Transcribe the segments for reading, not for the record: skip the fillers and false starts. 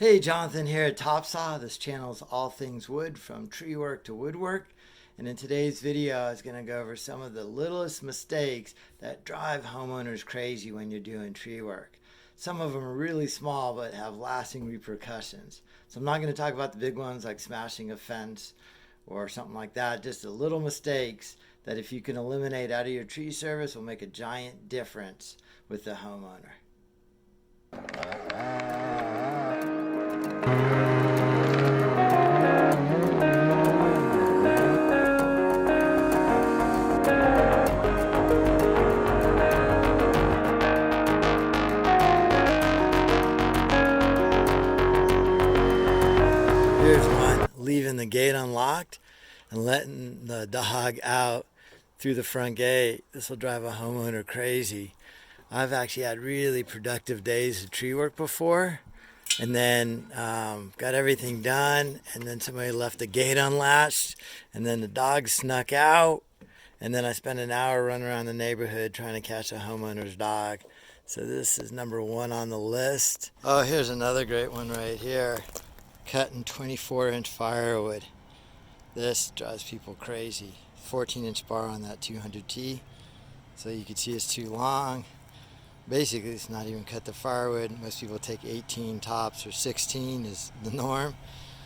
Hey, Jonathan here at TopSaw. This channel is all things wood, from tree work to woodwork. And in today's video, I was going to go over some of the littlest mistakes that drive homeowners crazy when you're doing tree work. Some of them are really small but have lasting repercussions. So I'm not going to talk about the big ones like smashing a fence or something like that. Just the little mistakes that, if you can eliminate out of your tree service, will make a giant difference with the homeowner. Here's one: leaving the gate unlocked and letting the dog out through the front gate. This will drive a homeowner crazy. I've actually had really productive days of tree work before, and then got everything done, and then somebody left the gate unlatched, and then the dog snuck out, and then I spent an hour running around the neighborhood trying to catch a homeowner's dog. So this is number one on the list. Oh, here's another great one right here: cutting 24-inch firewood. This drives people crazy. 14-inch bar on that 200T, so you can see it's too long. Basically, it's not even cut the firewood. Most people take 18 tops, or 16 is the norm.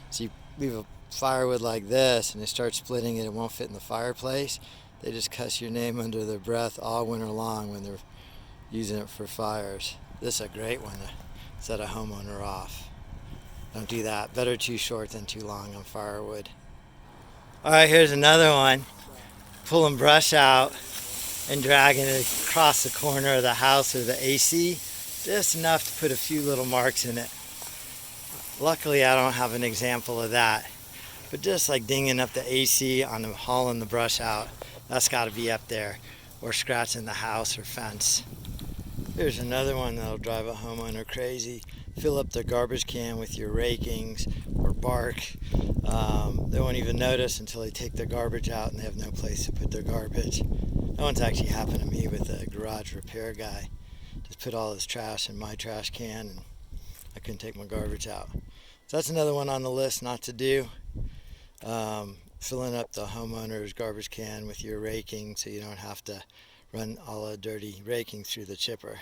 So you leave a firewood like this and they start splitting it, it won't fit in the fireplace. They just cuss your name under their breath all winter long when they're using it for fires. This is a great one to set a homeowner off. Don't do that. Better too short than too long on firewood. All right, here's another one: pulling brush out and dragging it across the corner of the house or the AC, just enough to put a few little marks in it. Luckily, I don't have an example of that, but just like dinging up the AC on the hauling the brush out, that's got to be up there, or scratching the house or fence. Here's another one that'll drive a homeowner crazy: fill up their garbage can with your rakings or bark. They won't even notice until they take their garbage out and they have no place to put their garbage. That one's actually happened to me with a garage repair guy. Just put all his trash in my trash can and I couldn't take my garbage out. So that's another one on the list not to do. Filling up the homeowner's garbage can with your raking so you don't have to run all the dirty raking through the chipper.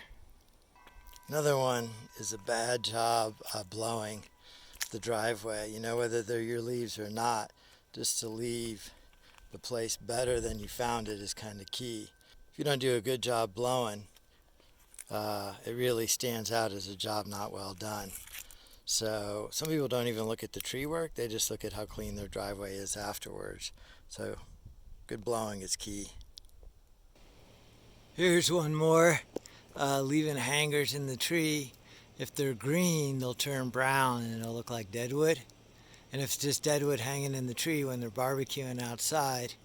Another one is a bad job blowing the driveway. You know, whether they're your leaves or not, just to leave the place better than you found it is kind of key. If you don't do a good job blowing, it really stands out as a job not well done. So some people don't even look at the tree work, they just look at how clean their driveway is afterwards. So good blowing is key. Here's one more: leaving hangers in the tree. If they're green, they'll turn brown and it'll look like deadwood. And if it's just deadwood hanging in the tree when they're barbecuing outside,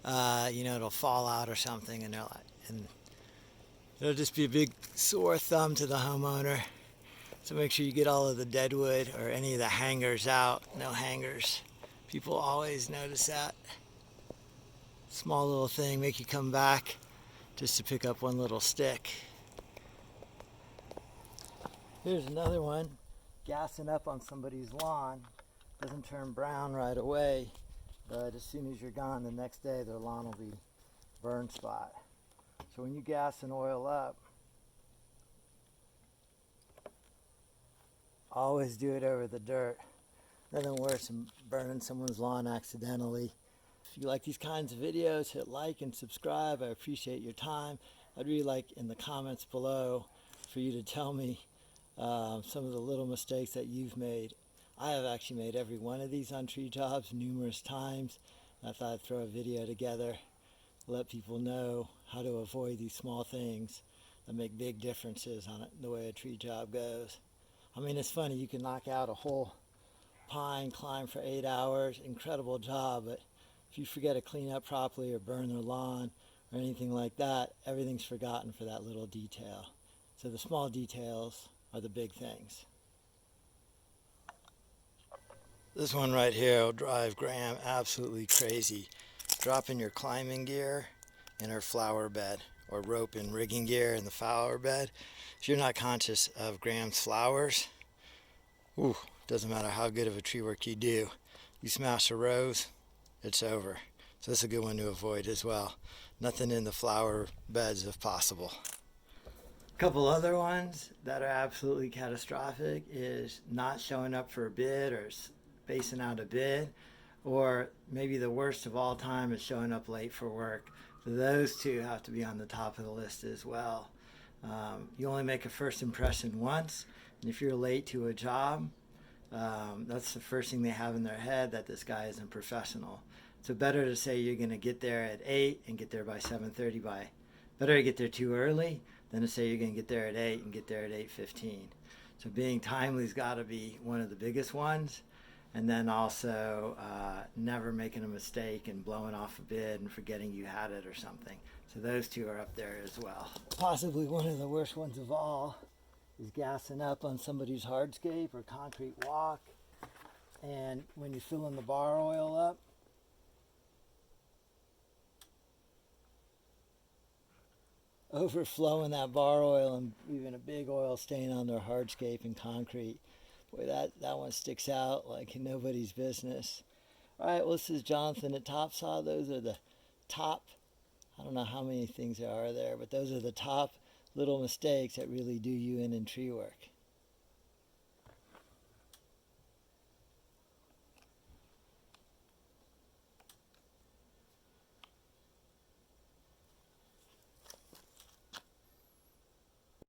it'll fall out or something, and it'll just be a big sore thumb to the homeowner. So make sure you get all of the deadwood or any of the hangers out. No hangers. People always notice that. Small little thing, make you come back just to pick up one little stick. Here's another one: gassing up on somebody's lawn. Doesn't turn brown right away, but as soon as you're gone the next day, their lawn will be burn spot. So when you gas and oil up, always do it over the dirt. Nothing worse than burning someone's lawn accidentally. If you like these kinds of videos, hit like and subscribe. I appreciate your time. I'd really like in the comments below for you to tell me some of the little mistakes that you've made. I have actually made every one of these on tree jobs numerous times. I thought I'd throw a video together, let people know how to avoid these small things that make big differences on the way a tree job goes. I mean, it's funny, you can knock out a whole pine, climb for 8 hours, incredible job, but if you forget to clean up properly or burn their lawn or anything like that, everything's forgotten for that little detail. So the small details are the big things. This one right here will drive Graham absolutely crazy: dropping your climbing gear in her flower bed, or rope and rigging gear in the flower bed. If you're not conscious of Graham's flowers, Ooh, doesn't matter how good of a tree work you do. You smash the rows, it's over. So that's a good one to avoid as well. Nothing in the flower beds if possible. A couple other ones that are absolutely catastrophic is not showing up for a bid or spacing out a bid, or maybe the worst of all time is showing up late for work. So those two have to be on the top of the list as well. You only make a first impression once, and if you're late to a job, that's the first thing they have in their head, that this guy isn't professional. So better to say you're going to get there at 8 and get there by 7:30. Better to get there too early than to say you're going to get there at 8 and get there at 8:15. So being timely's got to be one of the biggest ones. And then also never making a mistake and blowing off a bid and forgetting you had it or something. So those two are up there as well. Possibly one of the worst ones of all is gassing up on somebody's hardscape or concrete walk. And when you're filling the bar oil up, overflowing that bar oil and leaving a big oil stain on their hardscape and concrete. Boy, that one sticks out like nobody's business. All right, well, this is Jonathan at TopSaw. Those are the top, I don't know how many things there are there, but those are the top little mistakes that really do you in tree work.